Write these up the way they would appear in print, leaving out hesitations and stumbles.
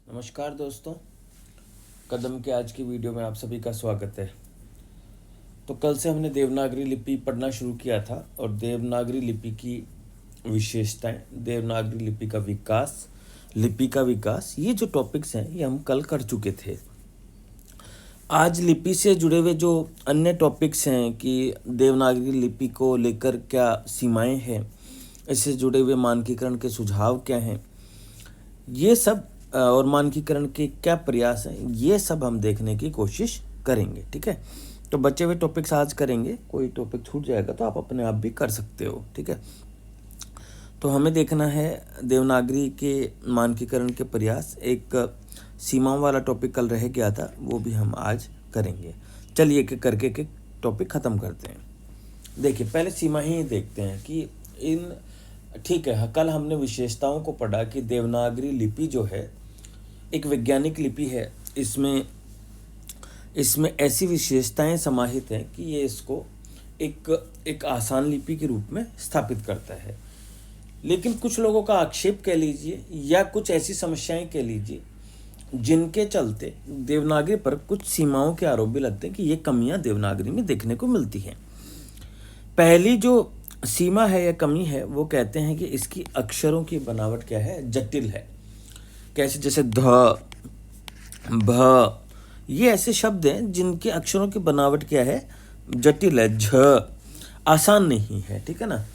नमस्कार दोस्तों, कदम के आज की वीडियो में आप सभी का स्वागत है। तो कल से हमने देवनागरी लिपि पढ़ना शुरू किया था और देवनागरी लिपि की विशेषताएं, देवनागरी लिपि का विकास, ये जो टॉपिक्स हैं ये हम कल कर चुके थे। आज लिपि से जुड़े हुए जो अन्य टॉपिक्स हैं कि देवनागरी लिपि को लेकर क्या सीमाएं हैं, इससे जुड़े हुए मानकीकरण के सुझाव क्या हैं, ये सब और मानकीकरण के क्या प्रयास हैं, ये सब हम देखने की कोशिश करेंगे। ठीक है, तो बचे हुए टॉपिक्स आज करेंगे। कोई टॉपिक छूट जाएगा तो आप अपने आप भी कर सकते हो। ठीक है, तो हमें देखना है देवनागरी के मानकीकरण के प्रयास। एक सीमाओं वाला टॉपिक कल रह गया था, वो भी हम आज करेंगे। चलिए एक करके के टॉपिक ख़त्म करते हैं। देखिए, पहले सीमा ही देखते हैं कि इन ठीक है, कल हमने विशेषताओं को पढ़ा कि देवनागरी लिपि जो है एक वैज्ञानिक लिपि है। इसमें ऐसी विशेषताएं समाहित हैं कि ये इसको एक आसान लिपि के रूप में स्थापित करता है। लेकिन कुछ लोगों का आक्षेप कह लीजिए या कुछ ऐसी समस्याएं कह लीजिए जिनके चलते देवनागरी पर कुछ सीमाओं के आरोप भी लगते हैं कि ये कमियां देवनागरी में देखने को मिलती हैं। पहली जो सीमा है या कमी है वो कहते हैं कि इसकी अक्षरों की बनावट क्या है, जटिल है। कैसे? जैसे ध, भ, ये ऐसे शब्द हैं जिनके अक्षरों की बनावट क्या है, जटिल है। झ आसान नहीं है। ठीक है ना।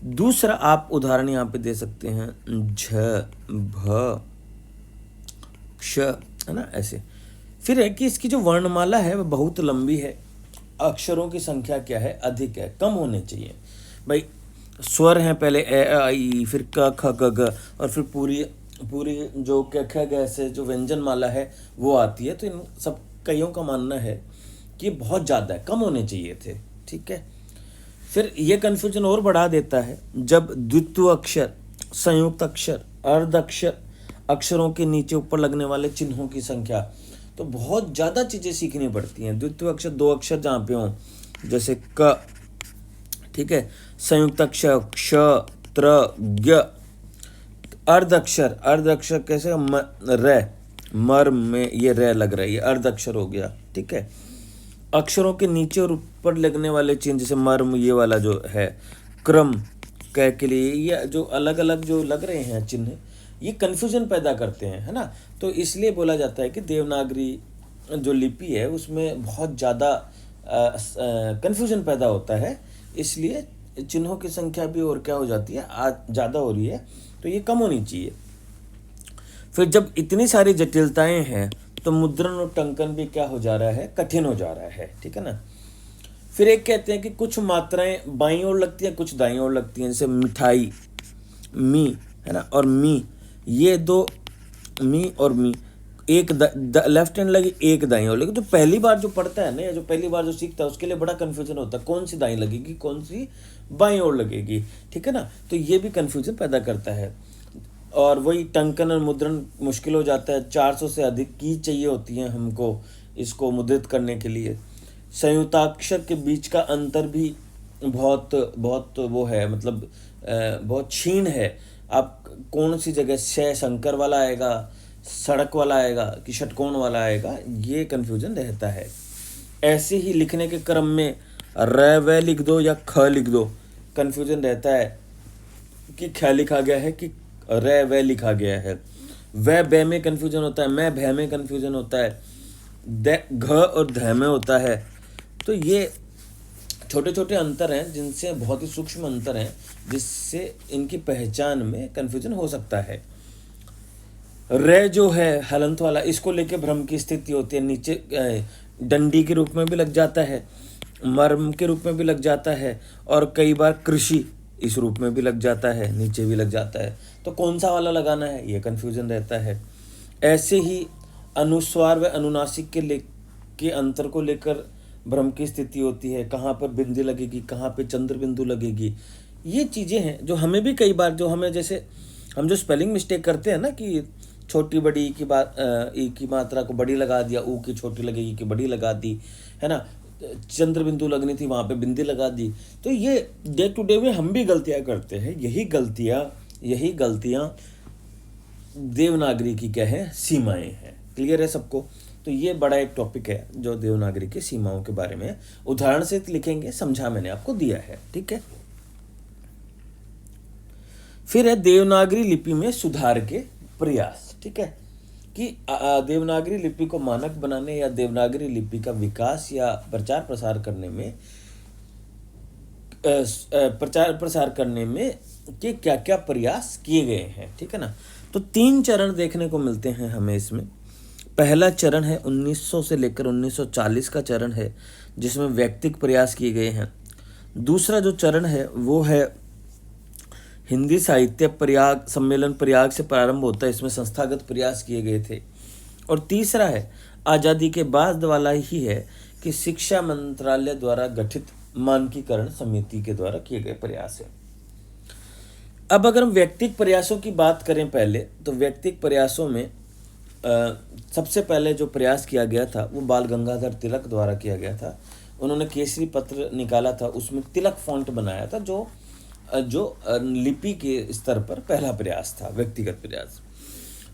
दूसरा आप उदाहरण यहाँ पे दे सकते हैं, झ, भ, क्ष, है ना, ऐसे। फिर है कि इसकी जो वर्णमाला है वह बहुत लंबी है। अक्षरों की संख्या क्या है, अधिक है, कम होने चाहिए। भाई स्वर हैं पहले ए आई, फिर क ख ग घ, और फिर पूरी जो क ख ग से जो व्यंजन माला है वो आती है। तो इन सब कईयों का मानना है कि बहुत ज़्यादा है, कम होने चाहिए थे। ठीक है। फिर ये कन्फ्यूजन और बढ़ा देता है जब द्वित्व अक्षर, संयुक्त अक्षर, अर्ध अक्षर, अक्षरों के नीचे ऊपर लगने वाले चिन्हों की संख्या, तो बहुत ज़्यादा चीज़ें सीखनी पड़ती हैं। द्वितीय अक्षर दो अक्षर जहाँ पे हों, जैसे क, ठीक है, संयुक्त अक्षर क्ष, त्र, ज्ञ, अर्ध अक्षर कैसे, र, मर में ये र लग रहा है, ये अर्ध अक्षर हो गया। ठीक है। अक्षरों के नीचे और ऊपर लगने वाले चिन्ह, जैसे मर्म, ये वाला जो है, क्रम क के लिए, ये जो अलग अलग जो लग रहे हैं चिन्ह, ये कन्फ्यूजन पैदा करते हैं, है ना। तो इसलिए बोला जाता है कि देवनागरी जो लिपि है उसमें बहुत ज़्यादा कन्फ्यूजन पैदा होता है। इसलिए चिन्हों की संख्या भी और क्या हो जाती है, आज ज़्यादा हो रही है, तो ये कम होनी चाहिए। फिर जब इतनी सारी जटिलताएं हैं तो मुद्रण और टंकन भी क्या हो जा रहा है, कठिन हो जा रहा है। ठीक है ना। फिर एक कहते हैं कि कुछ मात्राएं बाईं ओर लगती हैं, कुछ दाईं ओर लगती हैं। जैसे मिठाई, मी, है ना, और मी, ये दो, मी और मी, एक लेफ्ट हैंड लगी, एक दाईं ओर लगी। तो पहली बार जो पढ़ता है ना, या जो पहली बार जो सीखता है, उसके लिए बड़ा कन्फ्यूजन होता है, कौन सी दाईं लगेगी, कौन सी बाईं ओर लगेगी। ठीक है ना। तो ये भी कन्फ्यूजन पैदा करता है। और वही टंकन और मुद्रण मुश्किल हो जाता है। 400 से अधिक की चाहिए होती हैं हमको इसको मुद्रित करने के लिए। संयुक्ताक्षर के बीच का अंतर भी बहुत बहुत वो है, मतलब बहुत क्षीण है। आप कौन सी जगह से शंकर वाला आएगा, सड़क वाला आएगा कि षटकोण वाला आएगा, ये कन्फ्यूजन रहता है। ऐसे ही लिखने के क्रम में र व लिख दो या ख लिख दो, कन्फ्यूजन रहता है कि ख लिखा गया है कि र व लिखा गया है। व ब में कन्फ्यूजन होता है, मैं भ में कन्फ्यूजन होता है, द घ और ध में होता है। तो ये छोटे छोटे अंतर हैं, जिनसे बहुत ही सूक्ष्म अंतर हैं, जिससे इनकी पहचान में कन्फ्यूजन हो सकता है। रे जो है हलंत वाला, इसको लेके भ्रम की स्थिति होती है। नीचे डंडी के रूप में भी लग जाता है, मर्म के रूप में भी लग जाता है, और कई बार कृषि इस रूप में भी लग जाता है, नीचे भी लग जाता है। तो कौन सा वाला लगाना है, ये कन्फ्यूजन रहता है। ऐसे ही अनुस्वार व अनुनासिक के अंतर को लेकर भ्रम की स्थिति होती है। कहाँ पर बिंदी लगेगी, कहाँ पे चंद्र बिंदु लगेगी, ये चीज़ें हैं जो हमें भी कई बार, जो हमें जैसे हम जो स्पेलिंग मिस्टेक करते हैं ना, कि छोटी बड़ी की बात, ई की मात्रा को बड़ी लगा दिया, ऊ की छोटी लगेगी कि बड़ी लगा दी, है ना, चंद्र बिंदु लगनी थी वहाँ पे बिंदी लगा दी। तो ये डे टू डे में हम भी गलतियाँ करते हैं। यही गलतियाँ देवनागरी की क्या है, सीमाएं हैं। क्लियर है सबको? तो ये बड़ा एक टॉपिक है जो देवनागरी की सीमाओं के बारे में उदाहरण से लिखेंगे, समझा मैंने आपको दिया है। ठीक है, फिर है देवनागरी लिपि में सुधार के प्रयास। ठीक है, कि देवनागरी लिपि को मानक बनाने या देवनागरी लिपि का विकास या प्रचार प्रसार करने में कि क्या क्या प्रयास किए गए हैं। ठीक है ना, तो 3 चरण देखने को मिलते हैं हमें इसमें। पहला चरण है 1900 से लेकर 1940 का चरण है, जिसमें व्यक्तिगत प्रयास किए गए हैं। दूसरा जो चरण है वो है हिंदी साहित्य प्रयाग सम्मेलन, प्रयाग से प्रारंभ होता है, इसमें संस्थागत प्रयास किए गए थे। और तीसरा है आज़ादी के बाद वाला ही है कि शिक्षा मंत्रालय द्वारा गठित मानकीकरण समिति के द्वारा किए गए प्रयास है। अब अगर हम व्यक्तिगत प्रयासों की बात करें पहले, तो व्यक्तिगत प्रयासों में सबसे पहले जो प्रयास किया गया था वो बाल गंगाधर तिलक द्वारा किया गया था। उन्होंने केसरी पत्र निकाला था, उसमें तिलक फॉन्ट बनाया था, जो लिपि के स्तर पर पहला प्रयास था, व्यक्तिगत प्रयास।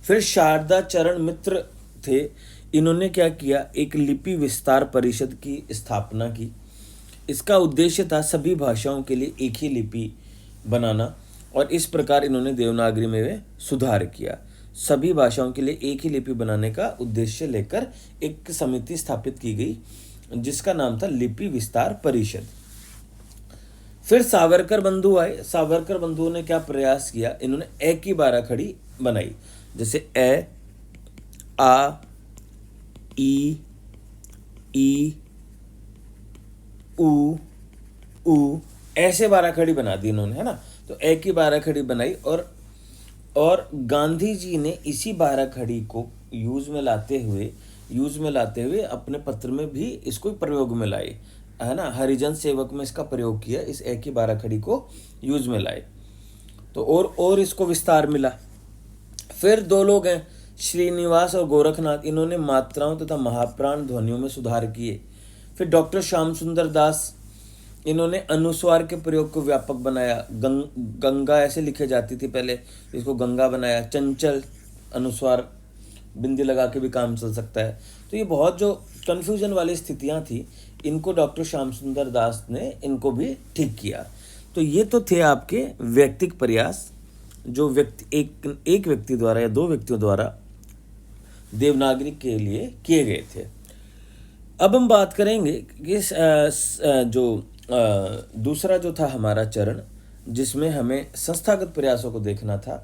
फिर शारदा चरण मित्र थे, इन्होंने क्या किया, एक लिपि विस्तार परिषद की स्थापना की। इसका उद्देश्य था सभी भाषाओं के लिए एक ही लिपि बनाना, और इस प्रकार इन्होंने देवनागरी में सुधार किया। सभी भाषाओं के लिए एक ही लिपि बनाने का उद्देश्य लेकर एक समिति स्थापित की गई, जिसका नाम था लिपि विस्तार परिषद। फिर सावरकर बंधु आए। सावरकर बंधुओं ने क्या प्रयास किया, इन्होंने ए की 12 खड़ी बनाई, जैसे ए, आ, ई, उ, ऐसे 12 खड़ी बना दी इन्होंने, है ना। तो ए की 12 खड़ी बनाई, और गांधी जी ने इसी 12 खड़ी को यूज में लाते हुए अपने पत्र में भी इसको प्रयोग में लाए, है ना। हरिजन सेवक में इसका प्रयोग किया, इस ए की 12 खड़ी को यूज में लाए, तो और इसको विस्तार मिला। फिर 2 लोग हैं, श्रीनिवास और गोरखनाथ, इन्होंने मात्राओं तथा महाप्राण ध्वनियों में सुधार किए। फिर डॉक्टर श्याम सुंदर दास, इन्होंने अनुस्वार के प्रयोग को व्यापक बनाया। गंगा ऐसे लिखे जाती थी पहले, इसको गंगा बनाया। चंचल, अनुस्वार बिंदी लगा के भी काम चल सकता है। तो ये बहुत जो कन्फ्यूजन वाली स्थितियां थी, इनको डॉक्टर श्याम सुंदर दास ने इनको भी ठीक किया। तो ये तो थे आपके व्यक्तिगत प्रयास, जो एक व्यक्ति द्वारा या 2 व्यक्तियों द्वारा देवनागरी के लिए किए गए थे। अब हम बात करेंगे कि दूसरा जो था हमारा चरण, जिसमें हमें संस्थागत प्रयासों को देखना था।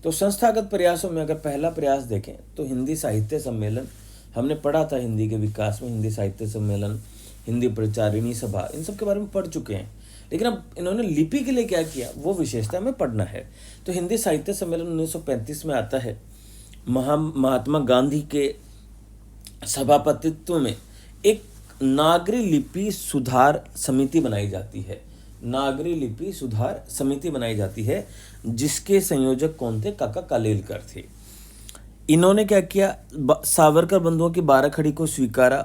तो संस्थागत प्रयासों में अगर पहला प्रयास देखें तो हिंदी साहित्य सम्मेलन, हमने पढ़ा था हिंदी के विकास में, हिंदी साहित्य सम्मेलन, हिंदी प्रचारिणी सभा, इन सब के बारे में पढ़ चुके हैं। लेकिन अब इन्होंने लिपि के लिए क्या किया, वो विशेषता हमें पढ़ना है। तो हिंदी साहित्य सम्मेलन 1935 में आता है। महात्मा गांधी के सभापतित्व में एक नागरी लिपि सुधार समिति बनाई जाती है। नागरी लिपि सुधार समिति बनाई जाती है, जिसके संयोजक कौन थे, काका कालेलकर थे। इन्होंने क्या किया, सावरकर बंधुओं की 12 खड़ी को स्वीकारा।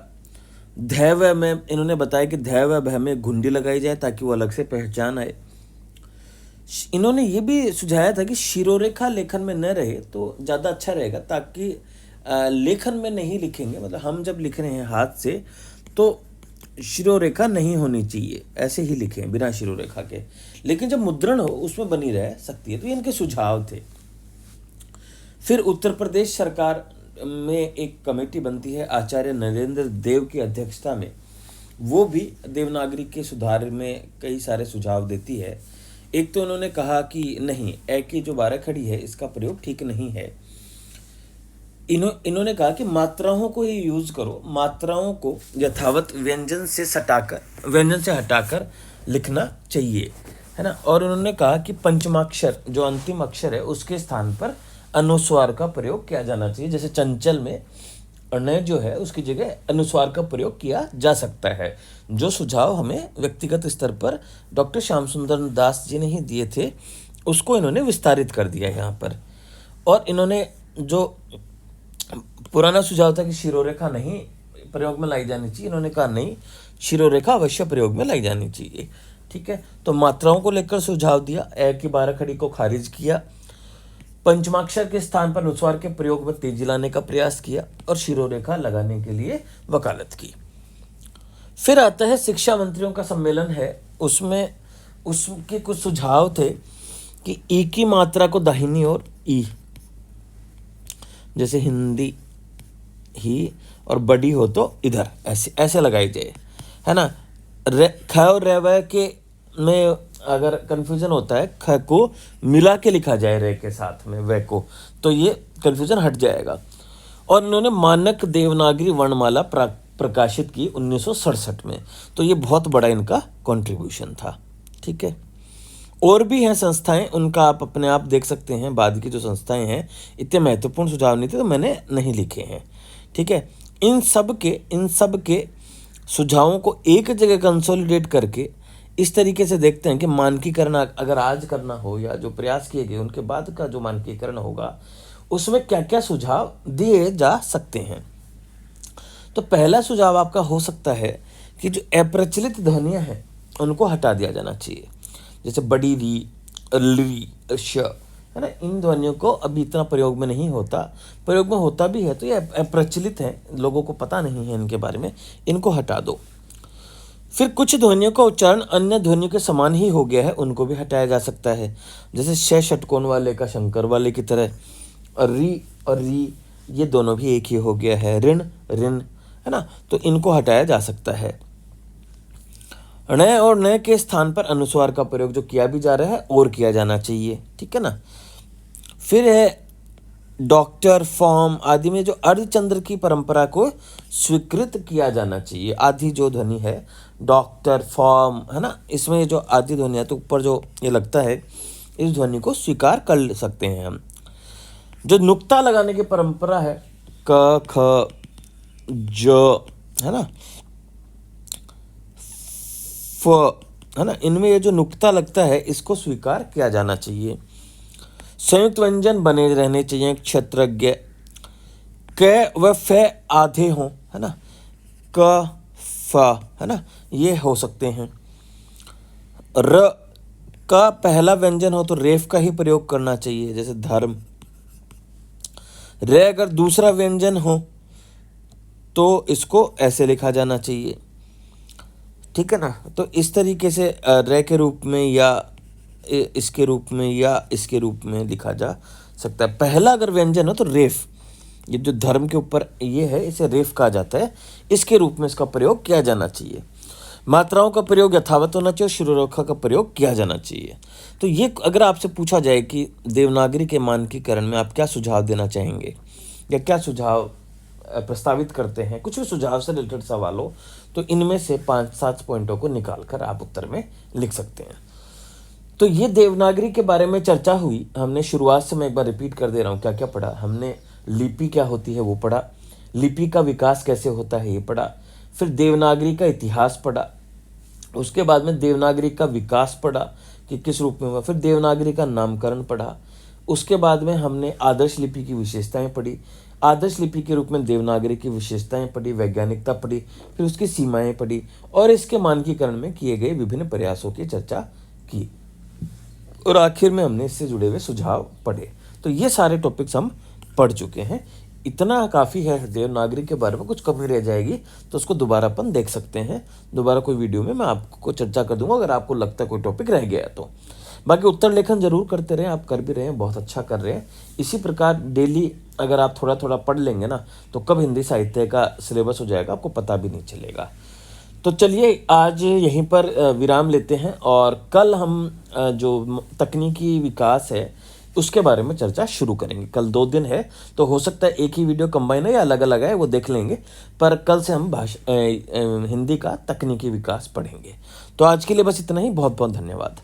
ध्यय में इन्होंने बताया कि ध्यय व भय में घुंडी लगाई जाए ताकि वो अलग से पहचान आए। इन्होंने ये भी सुझाया था कि शिरोरेखा लेखन में न रहे तो ज़्यादा अच्छा रहेगा, ताकि लेखन में नहीं लिखेंगे, मतलब हम जब लिख रहे हैं हाथ से तो शिरोरेखा नहीं होनी चाहिए, ऐसे ही लिखें बिना शिरोरेखा के, लेकिन जब मुद्रण हो उसमें बनी रह सकती है। तो ये इनके सुझाव थे। फिर उत्तर प्रदेश सरकार में एक कमेटी बनती है आचार्य नरेंद्र देव की अध्यक्षता में, वो भी देवनागरी के सुधार में कई सारे सुझाव देती है। एक तो उन्होंने कहा कि नहीं, ए की जो 12 खड़ी है इसका प्रयोग ठीक नहीं है। इन्होंने कहा कि मात्राओं को ही यूज करो, मात्राओं को यथावत व्यंजन से हटाकर लिखना चाहिए, है ना। और उन्होंने कहा कि पंचमाक्षर जो अंतिम अक्षर है उसके स्थान पर अनुस्वार का प्रयोग किया जाना चाहिए, जैसे चंचल में अण्य जो है उसकी जगह अनुस्वार का प्रयोग किया जा सकता है। जो सुझाव हमें व्यक्तिगत स्तर पर डॉक्टर श्याम सुंदर दास जी ने ही दिए थे, उसको इन्होंने विस्तारित कर दिया यहाँ पर। और इन्होंने जो पुराना सुझाव था कि शिरोरेखा नहीं प्रयोग में लाई जानी चाहिए, इन्होंने कहा नहीं, शिरोरेखा अवश्य प्रयोग में लाई जानी चाहिए। ठीक है, तो मात्राओं को लेकर सुझाव दिया, ए की 12 खड़ी को खारिज किया। पंचमाक्षर के स्थान पर अनुस्वार के प्रयोग में तेजी लाने का प्रयास किया और शिरोरेखा लगाने के लिए वकालत की। फिर आता है शिक्षा मंत्रियों का सम्मेलन है, उसमें उसके कुछ सुझाव थे कि ई की मात्रा को दाहिनी ओर ई, जैसे हिंदी ही और बड़ी हो तो इधर ऐसे ऐसे लगाई जाए, है ना। ख और रेव के में अगर कन्फ्यूजन होता है, ख को मिला के लिखा जाए रे के साथ में वे को, तो ये कन्फ्यूजन हट जाएगा। और इन्होंने मानक देवनागरी वर्णमाला प्रकाशित की 1967 में, तो ये बहुत बड़ा इनका कंट्रीब्यूशन था। ठीक है, और भी हैं संस्थाएं, उनका आप अपने आप देख सकते हैं। बाद की जो संस्थाएं हैं इतने महत्वपूर्ण सुझाव नहीं थे तो मैंने नहीं लिखे हैं। ठीक है, इन सब के सुझावों को एक जगह कंसोलिडेट करके इस तरीके से देखते हैं कि मानकीकरण अगर आज करना हो या जो प्रयास किए गए उनके बाद का जो मानकीकरण होगा उसमें क्या क्या सुझाव दिए जा सकते हैं। तो पहला सुझाव आपका हो सकता है कि जो अप्रचलित ध्वनियाँ हैं उनको हटा दिया जाना चाहिए, जैसे बड़ी री, ली, श, है ना। इन ध्वनियों को अभी इतना प्रयोग में नहीं होता, प्रयोग में होता भी है तो ये अप्रचलित हैं, लोगों को पता नहीं है इनके बारे में, इनको हटा दो। फिर कुछ ध्वनियों का उच्चारण अन्य ध्वनियों के समान ही हो गया है, उनको भी हटाया जा सकता है, जैसे श षटकोण वाले का शंकर वाले की तरह। और री ये दोनों भी एक ही हो गया है, ऋण ऋण, है ना, तो इनको हटाया जा सकता है। ण और न के स्थान पर अनुस्वार का प्रयोग जो किया भी जा रहा है और किया जाना चाहिए। ठीक है ना। फिर है डॉक्टर, फॉर्म आदि में जो अर्धचंद्र की परंपरा को स्वीकृत किया जाना चाहिए। आदि जो ध्वनि है डॉक्टर, फॉर्म, है ना, इसमें जो आदि ध्वनि है तो ऊपर जो ये लगता है इस ध्वनि को स्वीकार कर सकते हैं हम। जो नुक्ता लगाने की परंपरा है क, ख, ज, है ना, फ, है ना, इनमें ये जो नुक्ता लगता है इसको स्वीकार किया जाना चाहिए। संयुक्त व्यंजन बने रहने चाहिए। क्षत्रज्ञ, क व फ आधे हों, है ना, क फ, है ना, ये हो सकते हैं। र का पहला व्यंजन हो तो रेफ का ही प्रयोग करना चाहिए, जैसे धर्म। रे अगर दूसरा व्यंजन हो तो इसको ऐसे लिखा जाना चाहिए। ठीक है ना, तो इस तरीके से रे के रूप में या इसके रूप में या इसके रूप में लिखा जा सकता है। पहला अगर व्यंजन हो तो रेफ, ये जो धर्म के ऊपर ये है इसे रेफ कहा जाता है, इसके रूप में इसका प्रयोग किया जाना चाहिए। मात्राओं का प्रयोग यथावत होना चाहिए, शिरोरेखा का प्रयोग किया जाना चाहिए। तो ये अगर आपसे पूछा जाए कि देवनागरी के मानकीकरण में आप क्या सुझाव देना चाहेंगे या क्या सुझाव प्रस्तावित करते हैं, कुछ भी सुझाव से रिलेटेड सवाल हो तो इनमें से 5-7 पॉइंटों को निकाल कर आप उत्तर में लिख सकते हैं। तो ये देवनागरी के बारे में चर्चा हुई। हमने शुरुआत से, मैं एक बार रिपीट कर दे रहा हूँ, क्या क्या पढ़ा हमने। लिपि क्या होती है वो पढ़ा, लिपि का विकास कैसे होता है ये पढ़ा, फिर देवनागरी का इतिहास पढ़ा, उसके बाद में देवनागरी का विकास पढ़ा कि किस रूप में हुआ, फिर देवनागरी का नामकरण पढ़ा, उसके बाद में हमने आदर्श लिपि की विशेषताएं पढ़ी, आदर्श लिपि के रूप में देवनागरी की विशेषताएं पढ़ी, वैज्ञानिकता पढ़ी, फिर उसकी सीमाएं पढ़ी और इसके मानकीकरण में किए गए विभिन्न प्रयासों की चर्चा की और आखिर में हमने इससे जुड़े हुए सुझाव पढ़े। तो ये सारे टॉपिक्स हम पढ़ चुके हैं। इतना काफ़ी है देवनागरी के बारे में। कुछ कमी रह जाएगी तो उसको दोबारा अपन देख सकते हैं, दोबारा कोई वीडियो में मैं आपको चर्चा कर दूंगा अगर आपको लगता है कोई टॉपिक रह गया तो। बाकी उत्तर लेखन जरूर करते रहें, आप कर भी रहे हैं, बहुत अच्छा कर रहे हैं। इसी प्रकार डेली अगर आप थोड़ा थोड़ा पढ़ लेंगे ना तो कब हिंदी साहित्य का सिलेबस हो जाएगा आपको पता भी नहीं चलेगा। तो चलिए आज यहीं पर विराम लेते हैं और कल हम जो तकनीकी विकास है उसके बारे में चर्चा शुरू करेंगे। कल 2 दिन है तो हो सकता है एक ही वीडियो कंबाइन है या अलग अलग है, वो देख लेंगे, पर कल से हम हिंदी का तकनीकी विकास पढ़ेंगे। तो आज के लिए बस इतना ही। बहुत बहुत धन्यवाद।